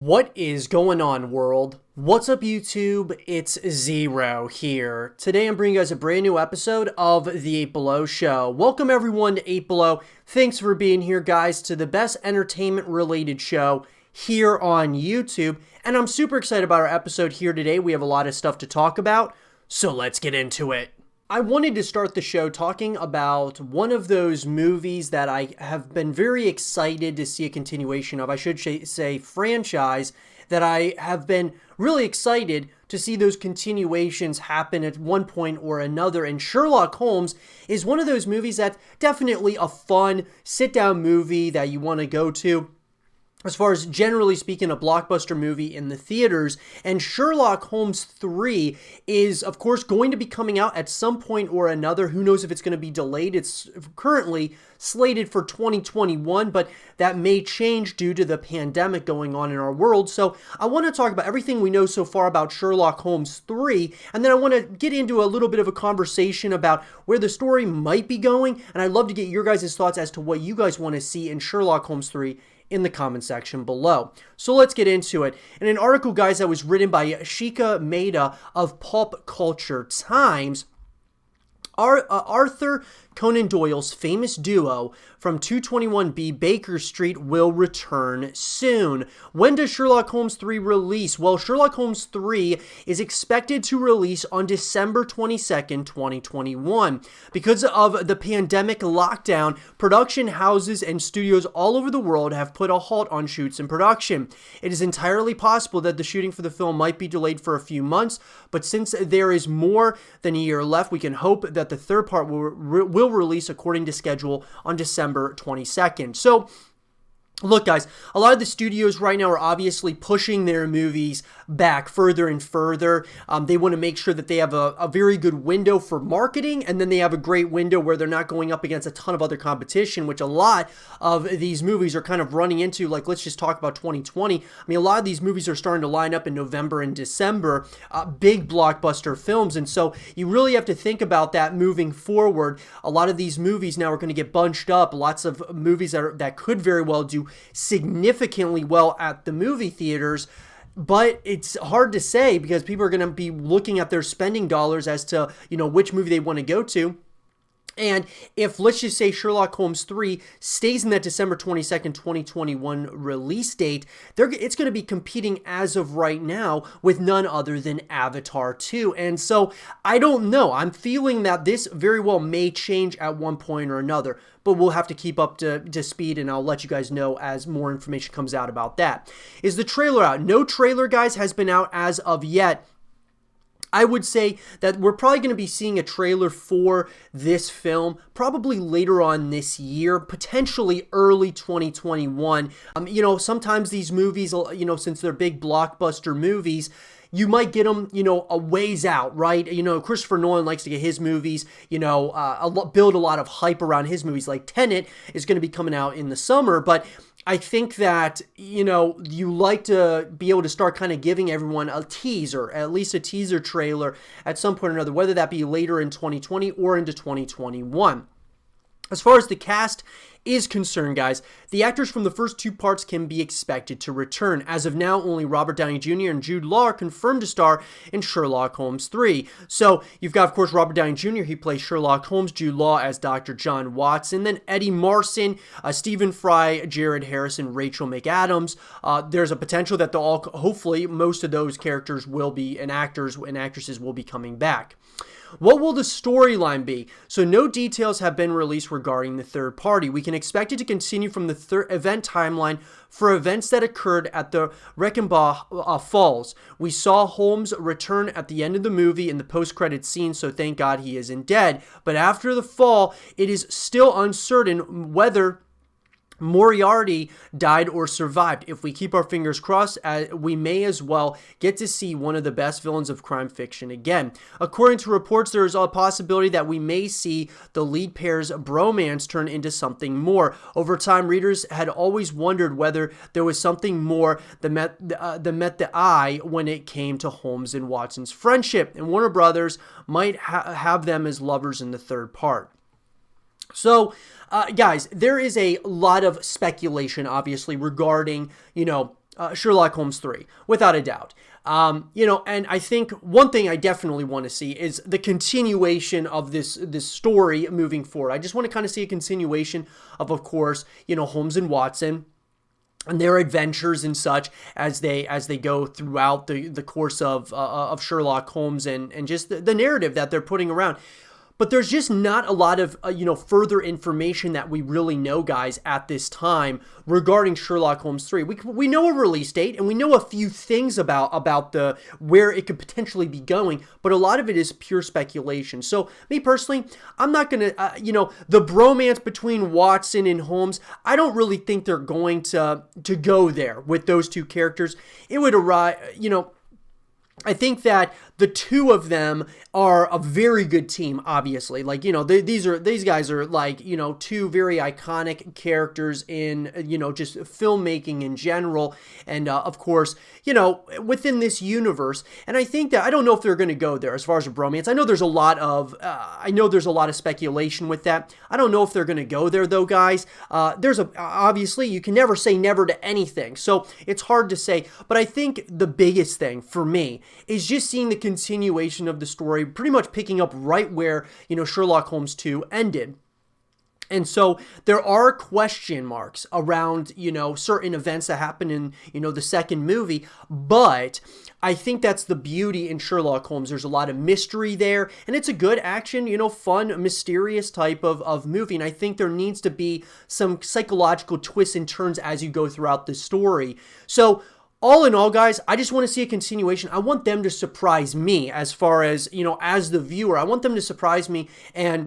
What is going on, world? What's up, YouTube? It's Zero here. Today I'm bringing you guys a brand new episode of The 8 Below Show. Welcome everyone to 8 Below. Thanks for being here, guys, to the best entertainment-related show here on YouTube. And I'm super excited about our episode here today. We have a lot of stuff to talk about, so let's get into it. I wanted to start the show talking about one of those movies that I have been very excited to see a continuation of. I should say franchise that I have been really excited to see those continuations happen at one point or another. And Sherlock Holmes is one of those movies that's definitely a fun sit-down movie that you want to go to. As far as generally speaking, a blockbuster movie in the theaters. And Sherlock Holmes 3 is, of course, going to be coming out at some point or another. Who knows if it's going to be delayed? It's currently slated for 2021, but that may change due to the pandemic going on in our world. So I want to talk about everything we know so far about Sherlock Holmes 3, and then I want to get into a little bit of a conversation about where the story might be going, and I'd love to get your guys' thoughts as to what you guys want to see in Sherlock Holmes 3 in the comment section below. So let's get into it. In an article, guys, that was written by Shika Maeda of Pulp Culture Times, Arthur Conan Doyle's famous duo from 221B Baker Street will return soon. When does Sherlock Holmes 3 release? Well, Sherlock Holmes 3 is expected to release on December 22nd, 2021. Because of the pandemic lockdown, production houses and studios all over the world have put a halt on shoots and production. It is entirely possible that the shooting for the film might be delayed for a few months, but since there is more than a year left, we can hope that the third part will release according to schedule on December 22nd. So, look, guys, a lot of the studios right now are obviously pushing their movies back further and further. They want to make sure that they have a very good window for marketing, and then they have a great window where they're not going up against a ton of other competition, which a lot of these movies are kind of running into. Like, let's just talk about 2020. I mean, a lot of these movies are starting to line up in November and December, big blockbuster films, and so you really have to think about that moving forward. A lot of these movies now are going to get bunched up. Lots of movies that could very well do significantly well at the movie theaters, but it's hard to say because people are going to be looking at their spending dollars as to, which movie they want to go to. And if, let's just say, Sherlock Holmes 3 stays in that December 22nd, 2021 release date, it's going to be competing as of right now with none other than Avatar 2. And so, I don't know. I'm feeling that this very well may change at one point or another, but we'll have to keep up to speed, and I'll let you guys know as more information comes out about that. Is the trailer out? No trailer, guys, has been out as of yet. I would say that we're probably going to be seeing a trailer for this film probably later on this year, potentially early 2021. Sometimes these movies, since they're big blockbuster movies, you might get them, a ways out, right? Christopher Nolan likes to get his movies, build a lot of hype around his movies. Like Tenet is going to be coming out in the summer, but I think that, you like to be able to start kind of giving everyone a teaser, at least a teaser trailer at some point or another, whether that be later in 2020 or into 2021. As far as the cast is concerned, guys, the actors from the first two parts can be expected to return. As of now, only Robert Downey Jr. and Jude Law are confirmed to star in Sherlock Holmes 3. So, you've got, of course, Robert Downey Jr., he plays Sherlock Holmes, Jude Law as Dr. John Watson, then Eddie Marsan, Stephen Fry, Jared Harrison, Rachel McAdams. There's a potential that hopefully, most of those characters will be, and actors and actresses will be coming back. What will the storyline be? So no details have been released regarding the third party. We can expect it to continue from the event timeline for events that occurred at the Reichenbach Falls. We saw Holmes return at the end of the movie in the post-credits scene, so thank God he isn't dead. But after the fall, it is still uncertain whether Moriarty died or survived. If we keep our fingers crossed, we may as well get to see one of the best villains of crime fiction again. According to reports, there is a possibility that we may see the lead pair's bromance turn into something more. Over time, readers had always wondered whether there was something more that met the eye when it came to Holmes and Watson's friendship, and Warner Brothers might have them as lovers in the third part. So, guys, there is a lot of speculation, obviously, regarding, Sherlock Holmes 3, without a doubt. You know, and I think one thing I definitely want to see is the continuation of this story moving forward. I just want to kind of see a continuation of course, you know, Holmes and Watson and their adventures and such as they go throughout the course of Sherlock Holmes and just the narrative that they're putting around. But there's just not a lot of, you know, further information that we really know, guys, at this time regarding Sherlock Holmes 3. We know a release date, and we know a few things about the where it could potentially be going, but a lot of it is pure speculation. So, me personally, I'm not going to, you know, the bromance between Watson and Holmes, I don't really think they're going to go there with those two characters. It would arrive, you know, I think that the two of them are a very good team, obviously. Like, you know, these guys are like, you know, two very iconic characters in, you know, just filmmaking in general. And, of course, you know, within this universe. And I think that, I don't know if they're going to go there as far as a bromance. I know there's a lot of speculation with that. I don't know if they're going to go there though, guys. Obviously, you can never say never to anything. So it's hard to say. But I think the biggest thing for me is just seeing the continuation of the story, pretty much picking up right where, you know, Sherlock Holmes 2 ended. And so there are question marks around, you know, certain events that happen in, you know, the second movie, but I think that's the beauty in Sherlock Holmes. There's a lot of mystery there, and it's a good action, you know, fun, mysterious type of movie, and I think there needs to be some psychological twists and turns as you go throughout the story. So, all in all, guys, I just want to see a continuation. I want them to surprise me as far as, you know, as the viewer. I want them to surprise me and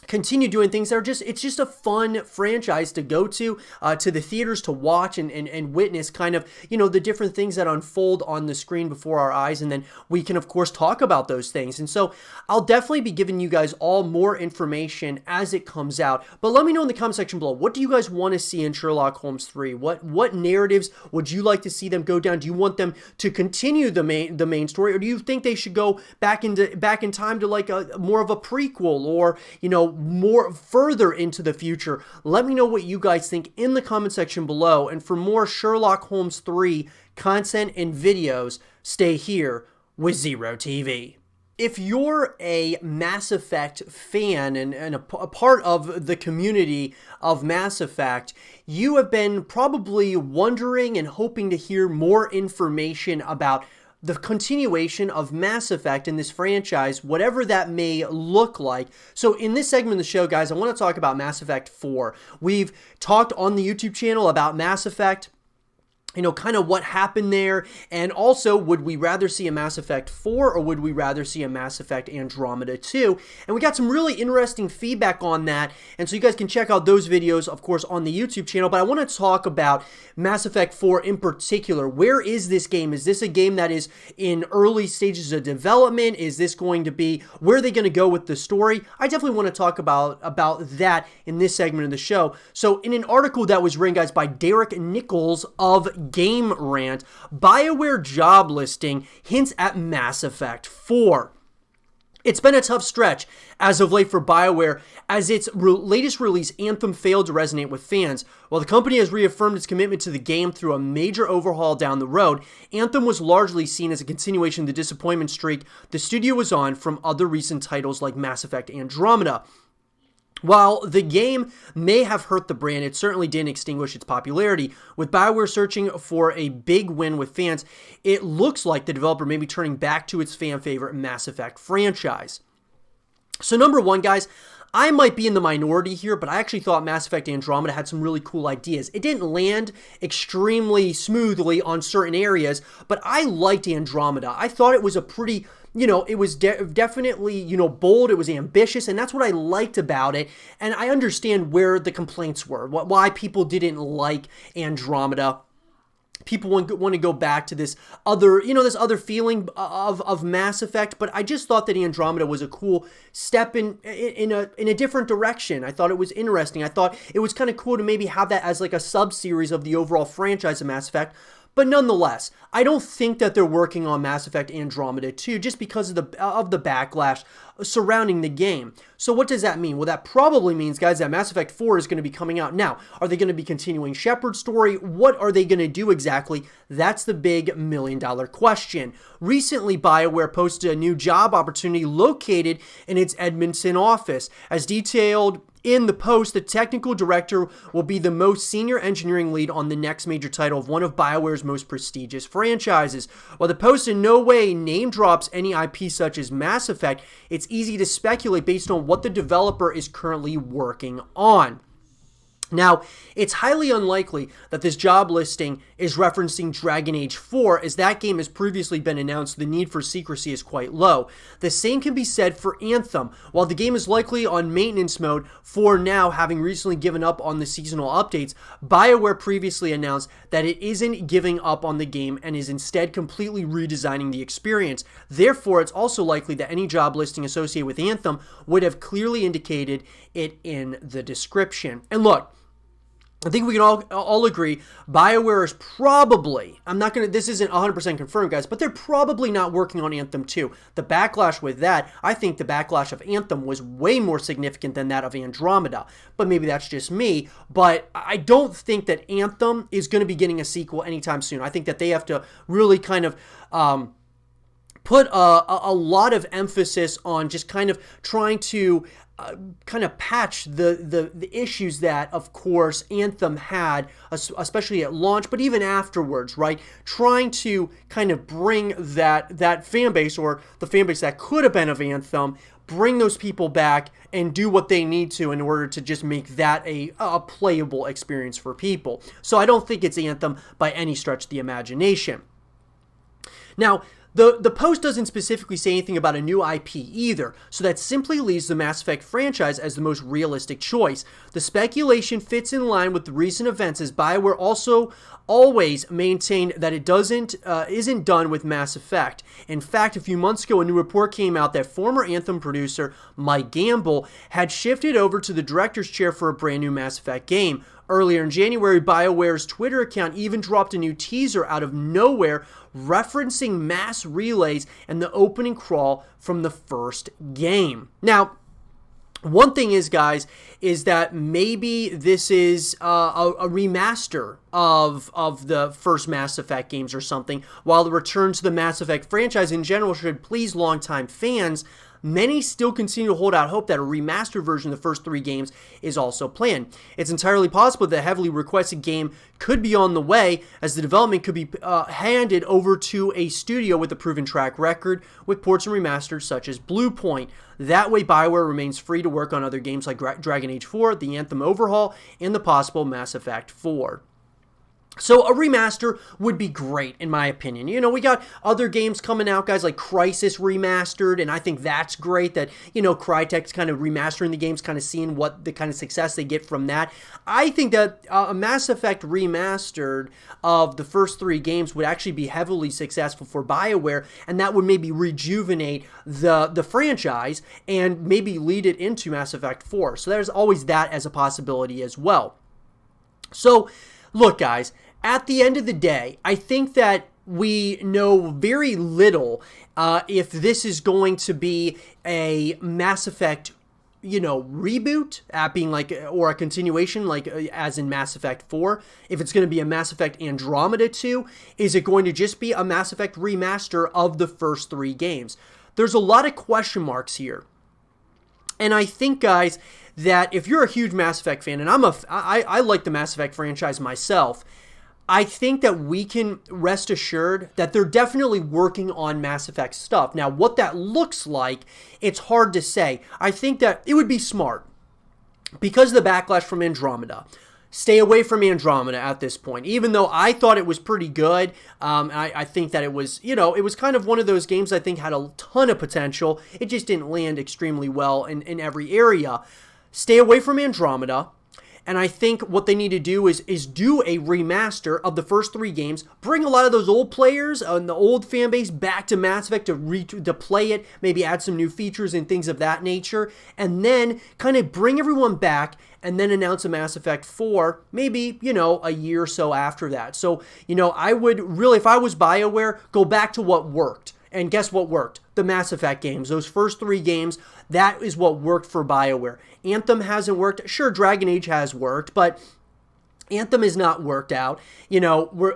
continue doing things that are just, it's just a fun franchise to go to the theaters to watch and witness kind of, you know, the different things that unfold on the screen before our eyes. And then we can, of course, talk about those things. And so I'll definitely be giving you guys all more information as it comes out. But let me know in the comment section below, what do you guys want to see in Sherlock Holmes 3? What narratives would you like to see them go down? Do you want them to continue the main story, or do you think they should go back in time to like a more of a prequel, or, you know, more further into the future? Let me know what you guys think in the comment section below. And for more Sherlock Holmes 3 content and videos, stay here with Zero TV. If you're a Mass Effect fan and a part of the community of Mass Effect, you have been probably wondering and hoping to hear more information about the continuation of Mass Effect in this franchise, whatever that may look like. So in this segment of the show, guys, I want to talk about Mass Effect 4. We've talked on the YouTube channel about Mass Effect, you know, kind of what happened there, and also, would we rather see a Mass Effect 4 or would we rather see a Mass Effect Andromeda 2? And we got some really interesting feedback on that, and so you guys can check out those videos, of course, on the YouTube channel. But I want to talk about Mass Effect 4 in particular. Where is this game? Is this a game that is in early stages of development? Is this going to be, where are they going to go with the story? I definitely want to talk about that in this segment of the show. So in an article that was written, guys, by Derek Nichols of Game Rant, Bioware job listing hints at Mass Effect 4. It's been a tough stretch as of late for Bioware, as its latest release, Anthem, failed to resonate with fans. While the company has reaffirmed its commitment to the game through a major overhaul down the road, Anthem was largely seen as a continuation of the disappointment streak the studio was on from other recent titles like Mass Effect Andromeda. While the game may have hurt the brand, it certainly didn't extinguish its popularity. With Bioware searching for a big win with fans, it looks like the developer may be turning back to its fan-favorite Mass Effect franchise. So number one, guys, I might be in the minority here, but I actually thought Mass Effect Andromeda had some really cool ideas. It didn't land extremely smoothly on certain areas, but I liked Andromeda. I thought it was a pretty, you know, it was definitely, you know, bold, it was ambitious, and that's what I liked about it. And I understand where the complaints were, why people didn't like Andromeda. People want to go back to this other, you know, this other feeling of Mass Effect, but I just thought that Andromeda was a cool step in a different direction. I thought it was interesting. I thought it was kind of cool to maybe have that as like a sub-series of the overall franchise of Mass Effect. But nonetheless, I don't think that they're working on Mass Effect Andromeda 2 just because of the backlash surrounding the game. So what does that mean? Well, that probably means, guys, that Mass Effect 4 is going to be coming out. Now, are they going to be continuing Shepard's story? What are they going to do exactly? That's the big million-dollar question. Recently, Bioware posted a new job opportunity located in its Edmonton office. As detailed in the post, the technical director will be the most senior engineering lead on the next major title of one of Bioware's most prestigious franchises. While the post in no way name drops any IP such as Mass Effect, it's easy to speculate based on what the developer is currently working on. Now, it's highly unlikely that this job listing is referencing Dragon Age 4, as that game has previously been announced. The need for secrecy is quite low. The same can be said for Anthem. While the game is likely on maintenance mode for now, having recently given up on the seasonal updates, Bioware previously announced that it isn't giving up on the game and is instead completely redesigning the experience. Therefore, it's also likely that any job listing associated with Anthem would have clearly indicated it in the description. And look, I think we can all agree Bioware is probably, this isn't 100% confirmed, guys, but they're probably not working on Anthem 2. The backlash with that, I think the backlash of Anthem was way more significant than that of Andromeda. But maybe that's just me. But I don't think that Anthem is going to be getting a sequel anytime soon. I think that they have to really kind of put a lot of emphasis on just kind of trying to kind of patch the issues that, of course, Anthem had, especially at launch, but even afterwards, right? Trying to kind of bring that fan base, or the fan base that could have been of Anthem, bring those people back and do what they need to in order to just make that a playable experience for people. So I don't think it's Anthem by any stretch of the imagination. Now, the post doesn't specifically say anything about a new IP either, so that simply leaves the Mass Effect franchise as the most realistic choice. The speculation fits in line with the recent events, as Bioware also always maintained that it isn't done with Mass Effect. In fact, a few months ago, a new report came out that former Anthem producer Mike Gamble had shifted over to the director's chair for a brand new Mass Effect game. Earlier in January, BioWare's Twitter account even dropped a new teaser out of nowhere referencing mass relays and the opening crawl from the first game. Now, one thing is, guys, is that maybe this is a remaster of the first Mass Effect games or something, while the return to the Mass Effect franchise in general should please longtime fans. Many still continue to hold out hope that a remastered version of the first 3 games is also planned. It's entirely possible that a heavily requested game could be on the way, as the development could be handed over to a studio with a proven track record with ports and remasters such as Bluepoint. That way, Bioware remains free to work on other games like Dragon Age 4, the Anthem overhaul, and the possible Mass Effect 4. So a remaster would be great, in my opinion. You know, we got other games coming out, guys, like Crysis Remastered, and I think that's great that, you know, Crytek's kind of remastering the games, kind of seeing what the kind of success they get from that. I think that a Mass Effect Remastered of the first 3 games would actually be heavily successful for BioWare, and that would maybe rejuvenate the franchise and maybe lead it into Mass Effect 4. So there's always that as a possibility as well. So, look, guys, at the end of the day, I think that we know very little if this is going to be a Mass Effect, you know, reboot, being like, or a continuation, like as in Mass Effect 4. If it's going to be a Mass Effect Andromeda 2, is it going to just be a Mass Effect remaster of the first 3 games? There's a lot of question marks here. And I think, guys, that if you're a huge Mass Effect fan, and I like the Mass Effect franchise myself, I think that we can rest assured that they're definitely working on Mass Effect stuff. Now, what that looks like, it's hard to say. I think that it would be smart, because of the backlash from Andromeda. Stay away from Andromeda at this point. Even though I thought it was pretty good, I think that it was, you know, it was kind of one of those games I think had a ton of potential. It just didn't land extremely well in every area. Stay away from Andromeda. And I think what they need to do is do a remaster of the first 3 games, bring a lot of those old players and the old fan base back to Mass Effect to play it, maybe add some new features and things of that nature, and then kind of bring everyone back and then announce a Mass Effect 4, maybe, a year or so after that. So, I would really, if I was BioWare, go back to what worked. And guess what worked? The Mass Effect games. Those first 3 games, that is what worked for BioWare. Anthem hasn't worked. Sure, Dragon Age has worked, but Anthem has not worked out.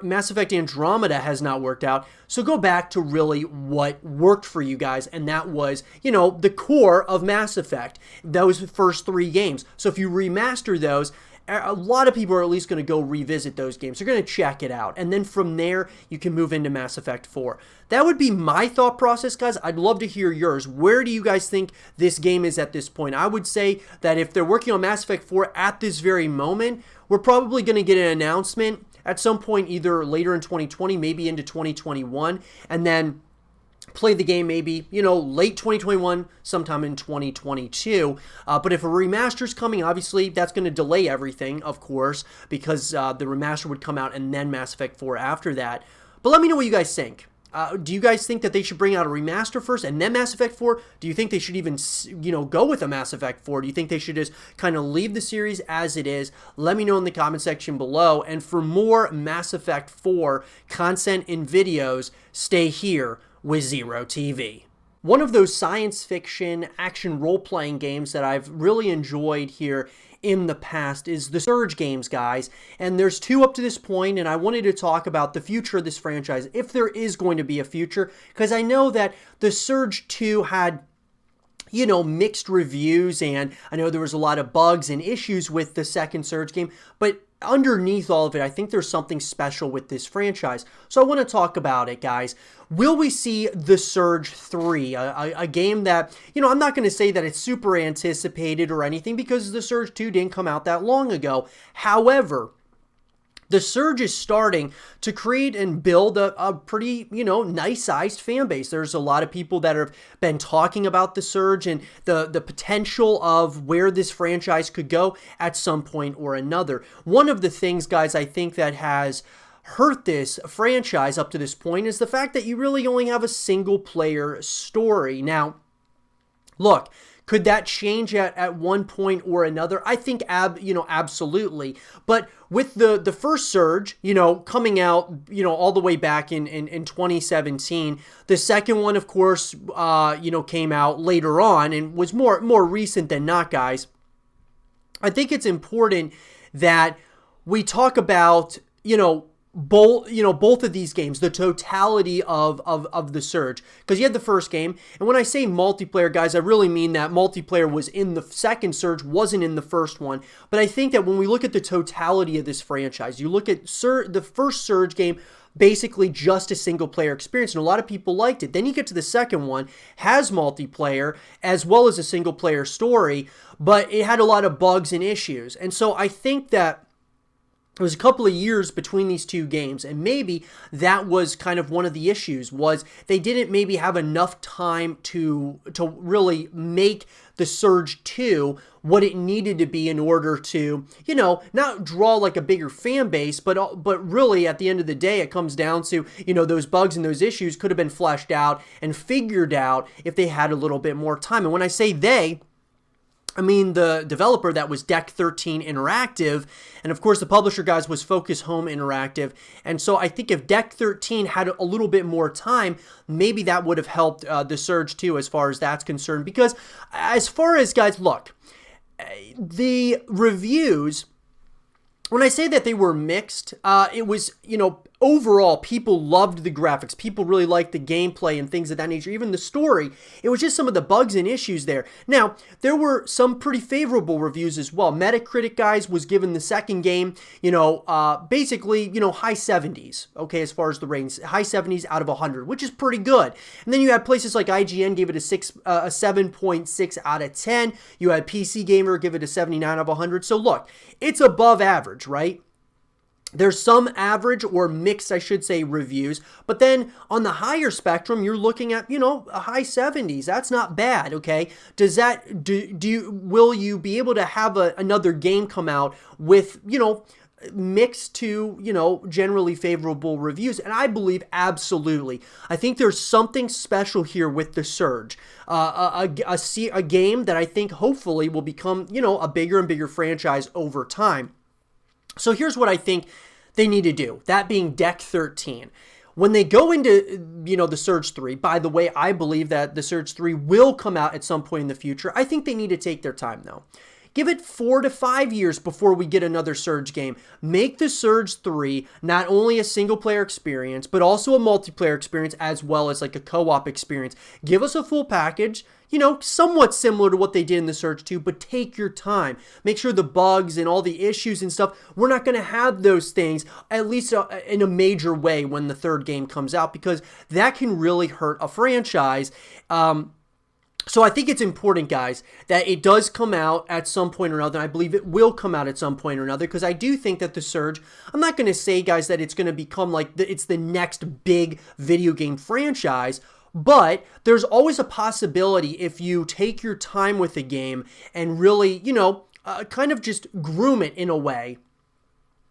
Mass Effect Andromeda has not worked out. So go back to really what worked for you guys, and that was, the core of Mass Effect, those first 3 games. So if you remaster those, a lot of people are at least going to go revisit those games. They're going to check it out. And then from there, you can move into Mass Effect 4. That would be my thought process, guys. I'd love to hear yours. Where do you guys think this game is at this point? I would say that if they're working on Mass Effect 4 at this very moment, we're probably going to get an announcement at some point either later in 2020, maybe into 2021, and then play the game maybe, late 2021, sometime in 2022. But if a remaster's coming, obviously that's going to delay everything, of course, because the remaster would come out and then Mass Effect 4 after that. But let me know what you guys think. Do you guys think that they should bring out a remaster first and then Mass Effect 4? Do you think they should even, go with a Mass Effect 4? Do you think they should just kind of leave the series as it is? Let me know in the comment section below. And for more Mass Effect 4 content and videos, stay here with Zero TV. One of those science fiction action role-playing games that I've really enjoyed here in the past is the Surge games, guys. And there's 2 up to this point, and I wanted to talk about the future of this franchise, if there is going to be a future, because I know that the Surge 2 had mixed reviews, and I know there was a lot of bugs and issues with the second Surge game, but underneath all of it, I think there's something special with this franchise. So I want to talk about it, guys. Will we see The Surge 3, a game that, I'm not going to say that it's super anticipated or anything because The Surge 2 didn't come out that long ago. However, The Surge is starting to create and build a pretty, nice-sized fan base. There's a lot of people that have been talking about The Surge and the potential of where this franchise could go at some point or another. One of the things, guys, I think that has hurt this franchise up to this point is the fact that you really only have a single-player story. Now, look, could that change at one point or another? I think absolutely. But with the first Surge, coming out, all the way back in 2017, the second one, of course, came out later on and was more recent than not, guys. I think it's important that we talk about, both of these games, the totality of the Surge, because you had the first game, and when I say multiplayer, guys, I really mean that multiplayer was in the second Surge, wasn't in the first one. But I think that when we look at the totality of this franchise, you look at the first Surge game, basically just a single player experience, and a lot of people liked it. Then you get to the second one, has multiplayer as well as a single player story, but it had a lot of bugs and issues. And so I think that it was a couple of years between these 2 games, and maybe that was kind of one of the issues, was they didn't maybe have enough time to really make the Surge 2 what it needed to be in order to, not draw like a bigger fan base, but really at the end of the day, it comes down to, those bugs and those issues could have been fleshed out and figured out if they had a little bit more time. And when I say they, I mean the developer that was Deck 13 Interactive, and of course the publisher, guys, was Focus Home Interactive. And so I think if Deck 13 had a little bit more time, maybe that would have helped the Surge 2 as far as that's concerned. Because as far as, guys, look, the reviews, when I say that they were mixed, it was, overall, people loved the graphics. People really liked the gameplay and things of that nature, even the story. It was just some of the bugs and issues there. Now, there were some pretty favorable reviews as well. Metacritic, guys, was given the second game, basically, high 70s, okay, as far as the ratings. High 70s out of 100, which is pretty good. And then you had places like IGN gave it a 7.6 out of 10. You had PC Gamer give it a 79 out of 100. So look, it's above average, right? There's some average or mixed, I should say, reviews. But then on the higher spectrum, you're looking at, a high 70s. That's not bad, okay? Will you be able to have another game come out with, mixed to, generally favorable reviews? And I believe absolutely. I think there's something special here with The Surge. A game that I think hopefully will become, a bigger and bigger franchise over time. So here's what I think they need to do, that being Deck 13. When they go into, The Surge 3, by the way, I believe that The Surge 3 will come out at some point in the future. I think they need to take their time, though. Give it 4 to 5 years before we get another Surge game. Make The Surge 3 not only a single-player experience, but also a multiplayer experience as well as like a co-op experience. Give us a full package, somewhat similar to what they did in The Surge 2, but take your time. Make sure the bugs and all the issues and stuff, we're not going to have those things, at least in a major way when the third game comes out, because that can really hurt a franchise. So I think it's important, guys, that it does come out at some point or another. I believe it will come out at some point or another, because I do think that The Surge, I'm not going to say, guys, that it's going to become like it's the next big video game franchise, but there's always a possibility if you take your time with the game and really, kind of just groom it in a way,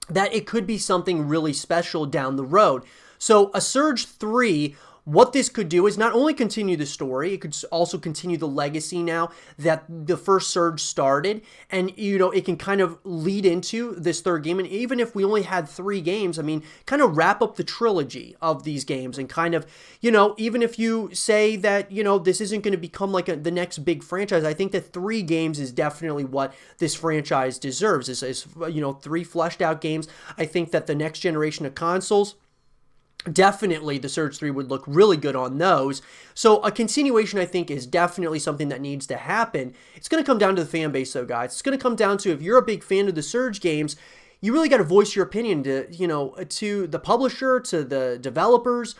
that it could be something really special down the road. So a Surge 3, what this could do is not only continue the story, it could also continue the legacy now that the first Surge started. And, it can kind of lead into this third game. And even if we only had 3 games, kind of wrap up the trilogy of these games and kind of, even if you say that, this isn't going to become like the next big franchise, I think that 3 games is definitely what this franchise deserves, is 3 fleshed out games. I think that the next generation of consoles, definitely the Surge 3 would look really good on those. So a continuation, I think, is definitely something that needs to happen. It's going to come down to the fan base, though, guys. It's going to come down to, if you're a big fan of the Surge games, you really got to voice your opinion to the publisher, to the developers,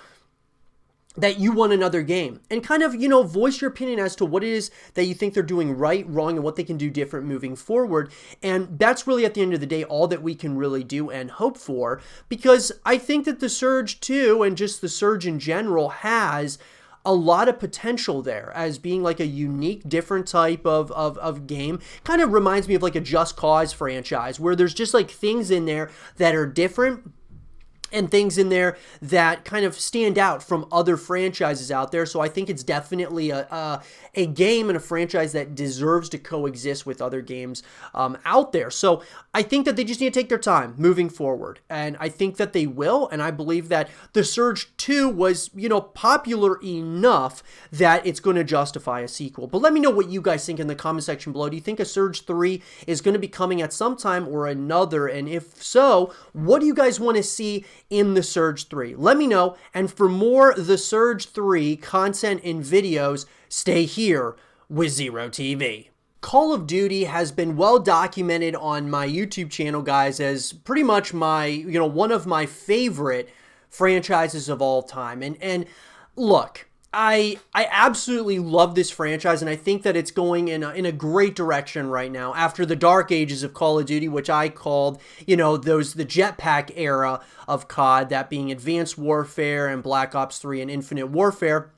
that you want another game, and kind of, voice your opinion as to what it is that you think they're doing right, wrong, and what they can do different moving forward. And that's really, at the end of the day, all that we can really do and hope for, because I think that the Surge 2 and just the Surge in general has a lot of potential there as being like a unique, different type of game. Kind of reminds me of like a Just Cause franchise, where there's just like things in there that are different, and things in there that kind of stand out from other franchises out there. So I think it's definitely a game and a franchise that deserves to coexist with other games out there. So I think that they just need to take their time moving forward. And I think that they will. And I believe that the Surge 2 was, popular enough that it's going to justify a sequel. But let me know what you guys think in the comment section below. Do you think a Surge 3 is going to be coming at some time or another? And if so, what do you guys want to see in the Surge 3? Let me know. And for more The Surge 3 content and videos, stay here with Zero TV. Call of Duty has been well documented on my YouTube channel, guys, as pretty much my, one of my favorite franchises of all time. And look, I absolutely love this franchise, and I think that it's going in a great direction right now after the dark ages of Call of Duty, which I called, the jetpack era of COD, that being Advanced Warfare and Black Ops 3 and Infinite Warfare.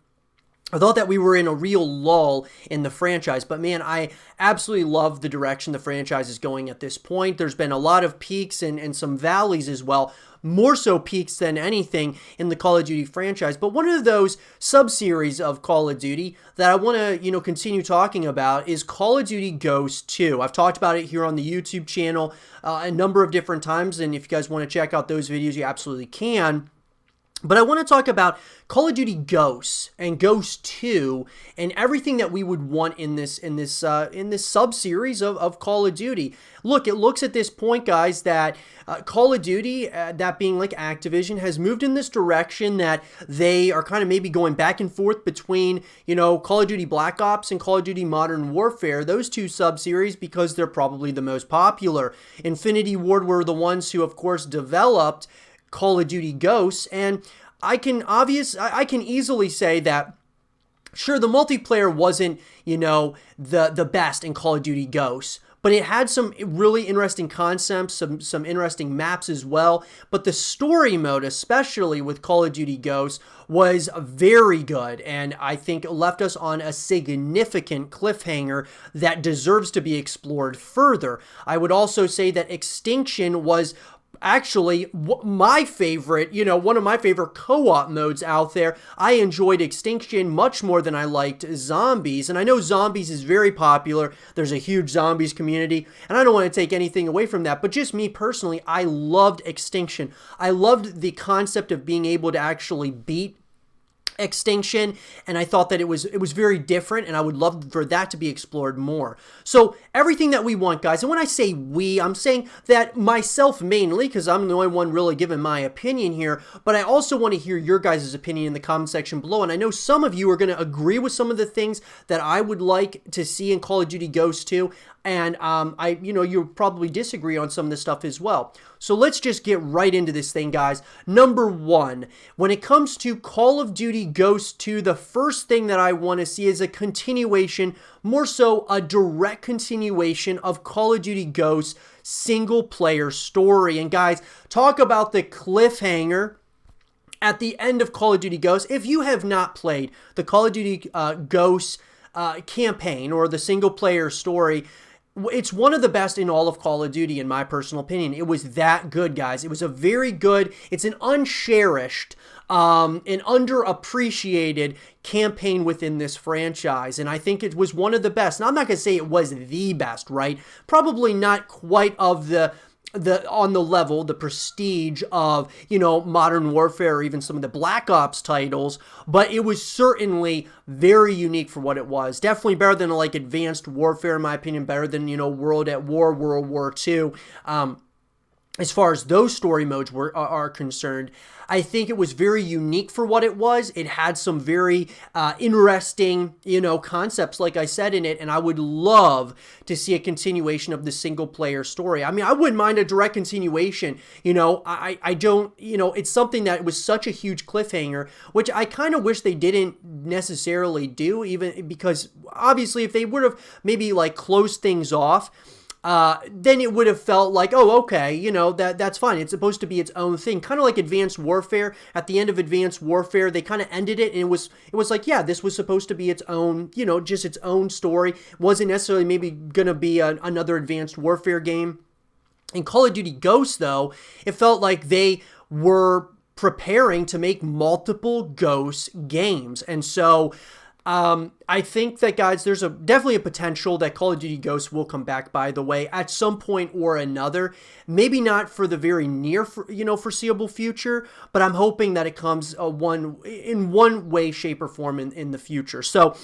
I thought that we were in a real lull in the franchise, but man, I absolutely love the direction the franchise is going at this point. There's been a lot of peaks and some valleys as well, more so peaks than anything in the Call of Duty franchise. But one of those sub-series of Call of Duty that I want to, continue talking about is Call of Duty Ghosts 2. I've talked about it here on the YouTube channel a number of different times, and if you guys want to check out those videos, you absolutely can. But I want to talk about Call of Duty Ghosts and Ghosts 2 and everything that we would want in this sub-series of Call of Duty. Look, it looks at this point, guys, that Call of Duty, that being like Activision, has moved in this direction that they are kind of maybe going back and forth between, Call of Duty Black Ops and Call of Duty Modern Warfare, those two sub-series, because they're probably the most popular. Infinity Ward were the ones who, of course, developed Call of Duty Ghosts, and I can easily say that, sure, the multiplayer wasn't, the best in Call of Duty Ghosts, but it had some really interesting concepts, some interesting maps as well. But the story mode, especially with Call of Duty Ghosts, was very good, and I think left us on a significant cliffhanger that deserves to be explored further. I would also say that Extinction was actually my favorite, one of my favorite co-op modes out there. I enjoyed Extinction much more than I liked Zombies, and I know Zombies is very popular. There's a huge Zombies community, and I don't want to take anything away from that, but just me personally, I loved Extinction. I loved the concept of being able to actually beat Extinction, and I thought that it was very different, and I would love for that to be explored more. So everything that we want, guys, and when I say we, I'm saying that myself mainly, because I'm the only one really giving my opinion here, but I also want to hear your guys' opinion in the comment section below, and I know some of you are going to agree with some of the things that I would like to see in Call of Duty Ghosts 2, and you'll probably disagree on some of this stuff as well. So let's just get right into this thing, guys. Number one, when it comes to Call of Duty Ghosts 2, the first thing that I want to see is a continuation, more so a direct continuation of Call of Duty Ghosts single-player story. And guys, talk about the cliffhanger at the end of Call of Duty Ghosts. If you have not played the Call of Duty Ghosts campaign or the single-player story, it's one of the best in all of Call of Duty, in my personal opinion. It was that good, guys. It was a very good, it's an uncherished, an underappreciated campaign within this franchise, and I think it was one of the best. Now, I'm not going to say it was the best, right? Probably not quite of the on the level, the prestige of, Modern Warfare or even some of the Black Ops titles, but it was certainly very unique for what it was. Definitely better than like Advanced Warfare, in my opinion, better than, World at War, World War II. As far as those story modes are concerned, I think it was very unique for what it was. It had some very interesting, concepts, like I said, in it, and I would love to see a continuation of the single-player story. I mean, I wouldn't mind a direct continuation. I don't, it's something that was such a huge cliffhanger, which I kind of wish they didn't necessarily do, even because, obviously, if they would have maybe, closed things off, then it would have felt like, oh, okay, that's fine. It's supposed to be its own thing. Kind of like Advanced Warfare. At the end of Advanced Warfare, they kind of ended it, and it was like, yeah, this was supposed to be its own, just its own story. It wasn't necessarily maybe going to be another Advanced Warfare game. In Call of Duty Ghosts, though, it felt like they were preparing to make multiple Ghosts games. And so I think that, guys, there's definitely a potential that Call of Duty Ghosts will come back, by the way, at some point or another. Maybe not for the very near, foreseeable future, but I'm hoping that it comes in one way, shape, or form in the future. So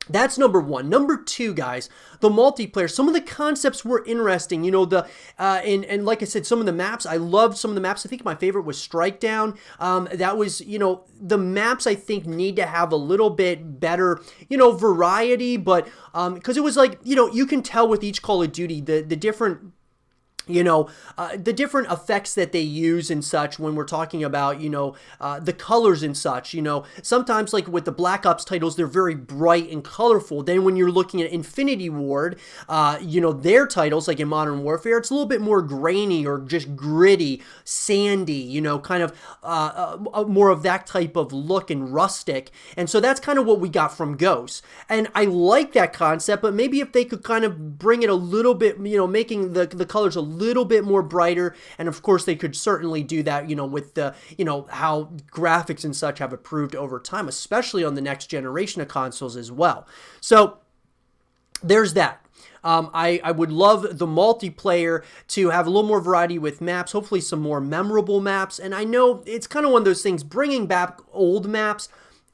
that's number one. Number two, guys, the multiplayer. Some of the concepts were interesting. And like I said, some of the maps, I loved some of the maps. I think my favorite was Strikedown. That was, the maps I think need to have a little bit better, variety, but because it was like, you can tell with each Call of Duty the different the different effects that they use and such when we're talking about, the colors and such, sometimes like with the Black Ops titles, they're very bright and colorful. Then when you're looking at Infinity Ward, their titles, like in Modern Warfare, it's a little bit more grainy or just gritty, sandy, kind of more of that type of look and rustic. And so that's kind of what we got from Ghosts. And I like that concept, but maybe if they could kind of bring it a little bit, making the colors a little bit more brighter, and of course they could certainly do that, with the, how graphics and such have improved over time, especially on the next generation of consoles as well. So there's that. I would love the multiplayer to have a little more variety with maps, hopefully some more memorable maps, and I know it's kind of one of those things, bringing back old maps,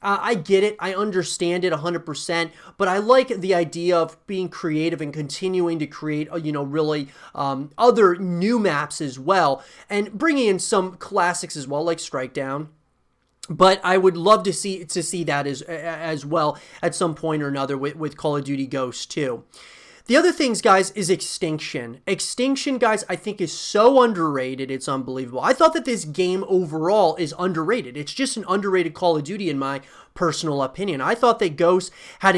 I get it. I understand it 100%, but I like the idea of being creative and continuing to create, really other new maps as well, and bringing in some classics as well, like Strikedown. But I would love to see that as well at some point or another with Call of Duty Ghosts 2. The other things, guys, is Extinction. Extinction, guys, I think is so underrated. It's unbelievable. I thought that this game overall is underrated. It's just an underrated Call of Duty in my personal opinion. I thought that Ghost had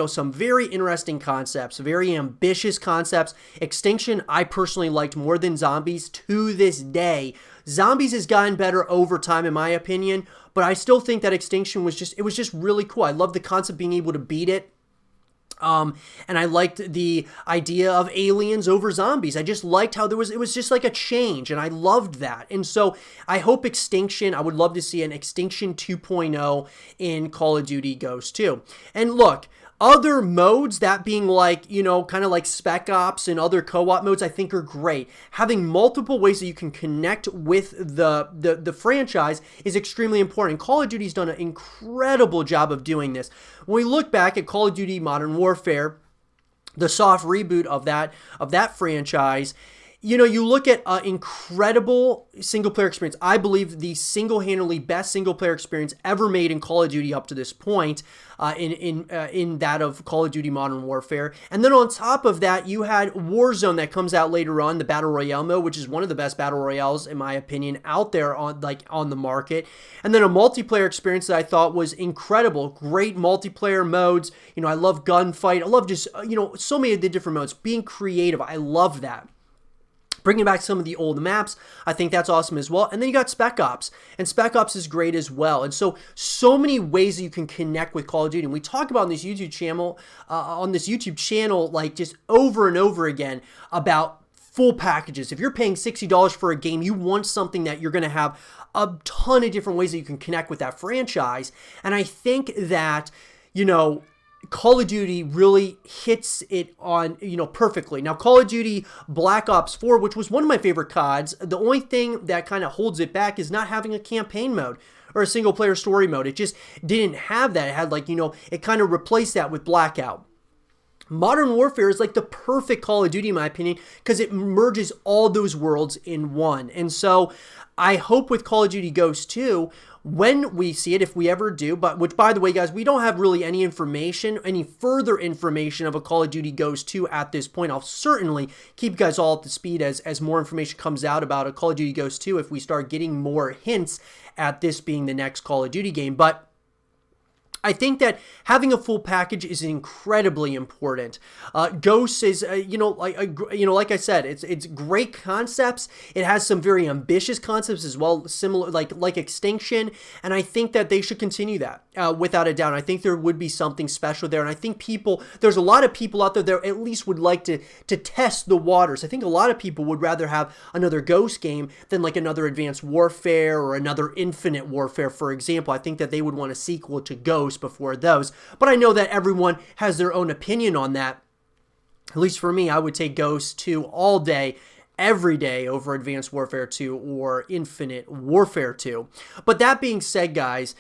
some very interesting concepts, very ambitious concepts. Extinction, I personally liked more than Zombies to this day. Zombies has gotten better over time, in my opinion, but I still think that Extinction was just really cool. I love the concept of being able to beat it. And I liked the idea of aliens over zombies. I just liked how it was just like a change, and I loved that. And so I hope Extinction, I would love to see an Extinction 2.0 in Call of Duty Ghosts 2. And look, other modes, that being like, kind of like Spec Ops and other co-op modes, I think are great. Having multiple ways that you can connect with the franchise is extremely important. Call of Duty's done an incredible job of doing this. When we look back at Call of Duty Modern Warfare, the soft reboot of that franchise, you look at an incredible single-player experience. I believe the single-handedly best single-player experience ever made in Call of Duty up to this point, in that of Call of Duty Modern Warfare. And then on top of that, you had Warzone that comes out later on, the Battle Royale mode, which is one of the best Battle Royales, in my opinion, out there on the market. And then a multiplayer experience that I thought was incredible. Great multiplayer modes. I love gunfight. I love just, so many of the different modes. Being creative. I love that. Bringing back some of the old maps, I think that's awesome as well. And then you got Spec Ops, and Spec Ops is great as well. And so many ways that you can connect with Call of Duty. And we talk about on this YouTube channel, like just over and over again about full packages. If you're paying $60 for a game, you want something that you're going to have a ton of different ways that you can connect with that franchise. And I think that, Call of Duty really hits it on, perfectly. Now, Call of Duty Black Ops 4, which was one of my favorite CODs, the only thing that kind of holds it back is not having a campaign mode or a single-player story mode. It just didn't have that. It had, it kind of replaced that with Blackout. Modern Warfare is like the perfect Call of Duty, in my opinion, because it merges all those worlds in one. And so I hope with Call of Duty Ghosts 2, when we see it, if we ever do, which, by the way, guys, we don't have really any further information of a Call of Duty Ghosts 2 at this point. I'll certainly keep you guys all up to speed as more information comes out about a Call of Duty Ghosts 2 if we start getting more hints at this being the next Call of Duty game. But I think that having a full package is incredibly important. Ghosts is, like I said, it's great concepts. It has some very ambitious concepts as well, similar like Extinction, and I think that they should continue that without a doubt. I think there would be something special there, and I think there's a lot of people out there that at least would like to test the waters. I think a lot of people would rather have another Ghost game than like another Advanced Warfare or another Infinite Warfare, for example. I think that they would want a sequel to Ghost before those, but I know that everyone has their own opinion on that. At least for me, I would take Ghost 2 all day, every day over Advanced Warfare 2 or Infinite Warfare 2. But that being said, guys,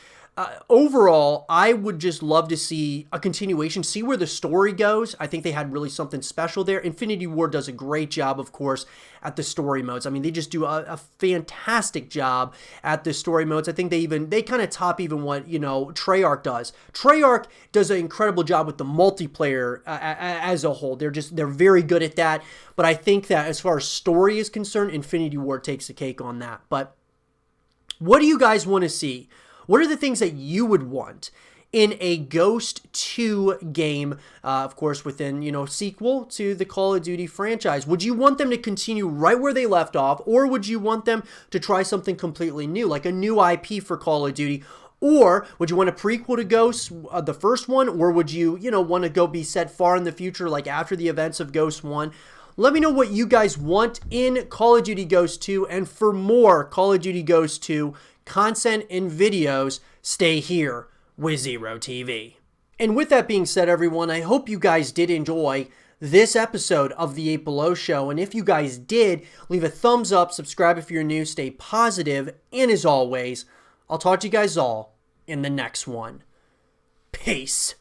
overall, I would just love to see a continuation, see where the story goes. I think they had really something special there. Infinity Ward does a great job, of course, at the story modes. I mean, they just do a fantastic job at the story modes. I think they kind of top even what, Treyarch does. Treyarch does an incredible job with the multiplayer as a whole. They're very good at that. But I think that as far as story is concerned, Infinity Ward takes the cake on that. But what do you guys want to see? What are the things that you would want in a Ghost 2 game, of course, within, sequel to the Call of Duty franchise? Would you want them to continue right where they left off, or would you want them to try something completely new, like a new IP for Call of Duty? Or would you want a prequel to Ghost, the first one, or would you, want to go be set far in the future, like after the events of Ghost 1? Let me know what you guys want in Call of Duty Ghost 2, and for more Call of Duty Ghost 2 content and videos, stay here with Zero TV. And with that being said, everyone, I hope you guys did enjoy this episode of the 8 Below Show. And if you guys did, leave a thumbs up, subscribe if you're new, stay positive, and as always, I'll talk to you guys all in the next one. Peace.